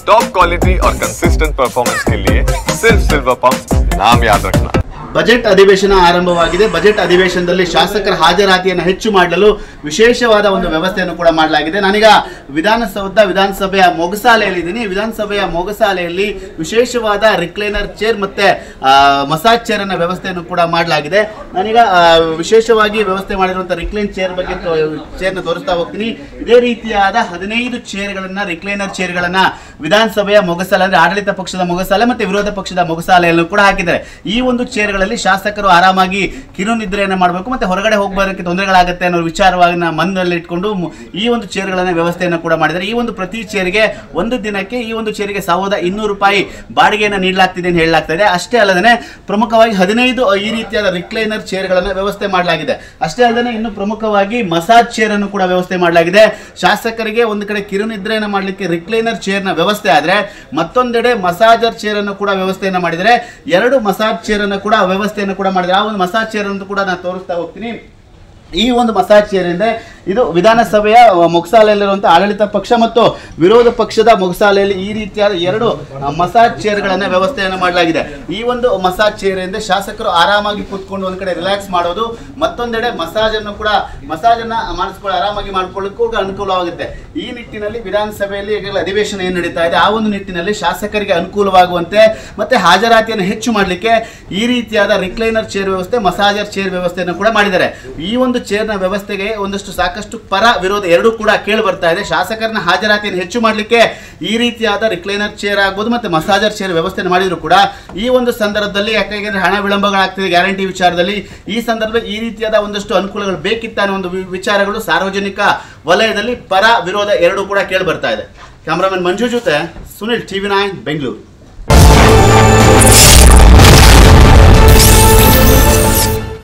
Top quality और consistent performance के लिए सिर्फ सिल्वर पंप नाम याद रखना। ಬಜೆಟ್ ಅಧಿವೇಶನ ಆರಂಭವಾಗಿದೆ. ಬಜೆಟ್ ಅಧಿವೇಶನದಲ್ಲಿ ಶಾಸಕರ ಹಾಜರಾತಿಯನ್ನು ಹೆಚ್ಚು ಮಾಡಲು ವಿಶೇಷವಾದ ಒಂದು ವ್ಯವಸ್ಥೆಯನ್ನು ಕೂಡ ಮಾಡಲಾಗಿದೆ. ನಾನೀಗ ವಿಧಾನಸಭೆಯ ಮೊಗಸಾಲೆಯಲ್ಲಿದ್ದೀನಿ. ವಿಧಾನಸಭೆಯ ಮೊಗಸಾಲೆಯಲ್ಲಿ ವಿಶೇಷವಾದ ರಿಕ್ಲೈನರ್ ಚೇರ್ ಮತ್ತೆ ಮಸಾಜ್ ಚೇರ್ ಅನ್ನ ವ್ಯವಸ್ಥೆಯನ್ನು ಕೂಡ ಮಾಡಲಾಗಿದೆ. ನಾನೀಗ ವಿಶೇಷವಾಗಿ ವ್ಯವಸ್ಥೆ ಮಾಡಿರುವಂತಹ ರಿಕ್ಲೈನ್ ಚೇರ್ ಬಗ್ಗೆ ಚೇರ್ನ ತೋರಿಸ್ತಾ ಹೋಗ್ತೀನಿ. ಇದೇ ರೀತಿಯಾದ 15 ಚೇರ್ಗಳನ್ನ ರಿಕ್ಲೈನರ್ ಚೇರ್ಗಳನ್ನ ವಿಧಾನಸಭೆಯ ಮೊಗಸಾಲೆ ಅಂದ್ರೆ ಆಡಳಿತ ಪಕ್ಷದ ಮೊಗಸಾಲೆ ಮತ್ತೆ ವಿರೋಧ ಪಕ್ಷದ ಮೊಗಸಾಲೆಯಲ್ಲೂ ಕೂಡ ಹಾಕಿದ್ದಾರೆ. ಈ ಒಂದು ಚೇರ್ ಶಾಸಕರು ಆರಾಮಾಗಿ ಕಿರುನಿದ್ರೆಯನ್ನು ಮಾಡಬೇಕು ಮತ್ತೆ ಹೊರಗಡೆ ಹೋಗಬಾರಕ್ಕೆ ತೊಂದರೆಗಳಾಗುತ್ತೆ ಅನ್ನೋ ವಿಚಾರವಾಗಿ ಮನದಲ್ಲಿ ಇಟ್ಕೊಂಡು ಈ ಒಂದು ಚೇರ್ಗಳನ್ನ ವ್ಯವಸ್ಥೆಯನ್ನು ಕೂಡ ಮಾಡಿದ್ದಾರೆ. ಈ ಒಂದು ಪ್ರತಿ ಚೇರ್ಗೆ ಒಂದು ದಿನಕ್ಕೆ ಈ ಒಂದು ಚೇರಿಗೆ ₹1200 ಬಾಡಿಗೆಯನ್ನು ನೀಡಲಾಗ್ತಿದೆ ಅಂತ ಹೇಳಲಾಗ್ತಾ ಇದೆ. ಅಷ್ಟೇ ಅಲ್ಲದೆ ಪ್ರಮುಖವಾಗಿ 15 ಈ ರೀತಿಯಾದ ರಿಕ್ಲೈನರ್ ಚೇರ್ಗಳನ್ನು ವ್ಯವಸ್ಥೆ ಮಾಡಲಾಗಿದೆ. ಅಷ್ಟೇ ಅಲ್ಲದೆ ಇನ್ನು ಪ್ರಮುಖವಾಗಿ ಮಸಾಜ್ ಚೇರ್ ಅನ್ನು ಕೂಡ ವ್ಯವಸ್ಥೆ ಮಾಡಲಾಗಿದೆ. ಶಾಸಕರಿಗೆ ಒಂದು ಕಡೆ ಕಿರುನಿದ್ರೆಯನ್ನು ಮಾಡಲಿಕ್ಕೆ ರಿಕ್ಲೈನರ್ ಚೇರ್ನ ವ್ಯವಸ್ಥೆ ಆದ್ರೆ ಮತ್ತೊಂದೆಡೆ ಮಸಾಜರ್ ಚೇರ್ ಅನ್ನು ಕೂಡ ವ್ಯವಸ್ಥೆಯನ್ನು ಮಾಡಿದರೆ 2 ಮಸಾಜ್ ಚೇರ್ ಅನ್ನು ಕೂಡ ವ್ಯವಸ್ಥೆಯನ್ನು ಕೂಡ ಮಾಡಿದ್ರೆ ಆ ಒಂದು ಮಸಾಜ್ ಚೇರ್ ಅಂತ ಕೂಡ ನಾನು ತೋರಿಸ್ತಾ ಹೋಗ್ತೀನಿ. ಈ ಒಂದು ಮಸಾಜ್ ಚೇರ್ ಇಂದ ಇದು ವಿಧಾನಸಭೆಯ ಮೊಗಸಾಲೆಯಲ್ಲಿರುವಂತಹ ಆಡಳಿತ ಪಕ್ಷ ಮತ್ತು ವಿರೋಧ ಪಕ್ಷದ ಮೊಗಸಾಲೆಯಲ್ಲಿ ಈ ರೀತಿಯಾದ 2 ಮಸಾಜ್ ಚೇರ್ಗಳನ್ನ ವ್ಯವಸ್ಥೆಯನ್ನು ಮಾಡಲಾಗಿದೆ. ಈ ಒಂದು ಮಸಾಜ್ ಚೇರ್ ಇಂದ ಶಾಸಕರು ಆರಾಮಾಗಿ ಕೂತ್ಕೊಂಡು ಒಂದ್ ಕಡೆ ರಿಲ್ಯಾಕ್ಸ್ ಮಾಡೋದು, ಮತ್ತೊಂದೆಡೆ ಮಸಾಜ್ ಅನ್ನ ಮಾಡಿಸ್ಕೊಂಡು ಆರಾಮಾಗಿ ಮಾಡ್ಕೊಳ್ಳಿಕ್ಕೂ ಅನುಕೂಲವಾಗುತ್ತೆ. ಈ ನಿಟ್ಟಿನಲ್ಲಿ ವಿಧಾನಸಭೆಯಲ್ಲಿ ಈಗಾಗಲೇ ಅಧಿವೇಶನ ಏನು ನಡೀತಾ ಇದೆ ಆ ಒಂದು ನಿಟ್ಟಿನಲ್ಲಿ ಶಾಸಕರಿಗೆ ಅನುಕೂಲವಾಗುವಂತೆ ಮತ್ತೆ ಹಾಜರಾತಿಯನ್ನು ಹೆಚ್ಚು ಮಾಡಲಿಕ್ಕೆ ಈ ರೀತಿಯಾದ ರಿಕ್ಲೈನರ್ ಚೇರ್ ವ್ಯವಸ್ಥೆ, ಮಸಾಜರ್ ಚೇರ್ ವ್ಯವಸ್ಥೆಯನ್ನು ಕೂಡ ಮಾಡಿದ್ದಾರೆ. ಈ ಒಂದು ಚೇರ್ನ ವ್ಯವಸ್ಥೆಗೆ ಒಂದಷ್ಟು ಸಾಕಷ್ಟು ಪರ ವಿರೋಧ ಎರಡೂ ಕೂಡ ಕೇಳಿ ಬರ್ತಾ ಇದೆ. ಶಾಸಕರನ್ನ ಹಾಜರಾತಿಯನ್ನು ಹೆಚ್ಚು ಮಾಡಲಿಕ್ಕೆ ಈ ರೀತಿಯಾದ ರಿಕ್ಲೈನರ್ ಚೇರ್ ಆಗ್ಬೋದು ಮತ್ತೆ ಮಸಾಜರ್ ಚೇರ್ ವ್ಯವಸ್ಥೆ ಮಾಡಿದ್ರು ಕೂಡ ಈ ಒಂದು ಸಂದರ್ಭದಲ್ಲಿ ಯಾಕೆಂದ್ರೆ ಹಣ ವಿಳಂಬಗಳಾಗ್ತಿದೆ ಗ್ಯಾರಂಟಿ ವಿಚಾರದಲ್ಲಿ, ಈ ಸಂದರ್ಭದಲ್ಲಿ ಈ ರೀತಿಯಾದ ಒಂದಷ್ಟು ಅನುಕೂಲಗಳು ಬೇಕಿತ್ತ ಅನ್ನೋ ಒಂದು ವಿಚಾರಗಳು ಸಾರ್ವಜನಿಕ ವಲಯದಲ್ಲಿ ಪರ ವಿರೋಧ ಎರಡೂ ಕೂಡ ಕೇಳಿ ಬರ್ತಾ ಇದೆ. ಕ್ಯಾಮರಾಮನ್ ಮಂಜು ಜೊತೆ ಸುನಿಲ್, TV9 ಬೆಂಗಳೂರು.